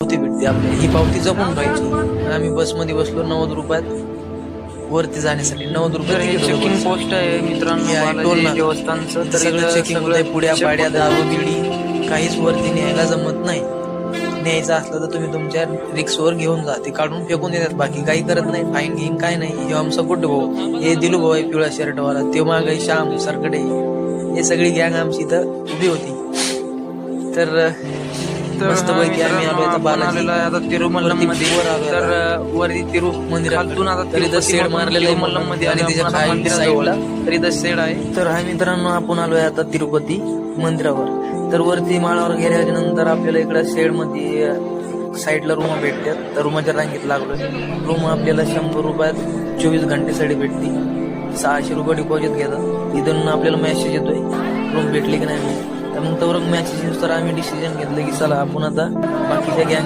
पावती भेटते आपल्याला, ही पावती जपून राहायची. आम्ही बसमध्ये बसलो 90 रुपयात वरती जाण्यासाठी. 90 रुपये हे तिकीट होतं चेकिंग बस. पोस्ट आहे मित्रांनो, हे आहे बालाजी टोल नाका. देवस्थानचं. इथं तर सगळं इथं चेकिंग होत आहे. पुड्या check पाड्या होतं. दारू बिडी काहीच वरती न्यायला जमत नाही. न्यायचं असलं तर तुम्ही तुमच्या रिक्सवर घेऊन जा, ते काढून फेकून देतात. बाकी काही करत नाही, फाईन घेईन काय नाही. हे आमचा कुठे भाऊ, हे दिलू भाऊ आहे पिवळा शर्टवाला, ते माग श्याम सरकडे, हे सगळी गँग आमची इथं उभी होती. तर मस्त पैकी आम्ही आलो इथं बालाजी आता तिरुमल्लममध्ये. वर आलो. तर वरती तिरु मंदिरातून आता तरी तर शेड मारलेलं आहे तिरुमल्लममध्ये आणि त्याच्या खाली मंदिराजवळ साईडला. तरी शेड आहे. तर हा मित्रांनो, आपण आलोय आता तिरुपती मंदिरावर. तर वरती माळावर गेल्याच्या नंतर आपल्याला इकडं शेड मध्ये साईडला रूम भेटतात. तर रूमाच्या रांगेत लागलोय. रूम आपल्याला 100 रुपयात 24 घंटेसाठी भेटते. 600 रुपये डिपॉझिट घेतात. इथून आपल्याला मेसेज येतोय रूम भेटली की नाही. तर मग तवर मॅसेज नुसार आम्ही डिसिजन घेतलं की चला आपण आता बाकीच्या गँग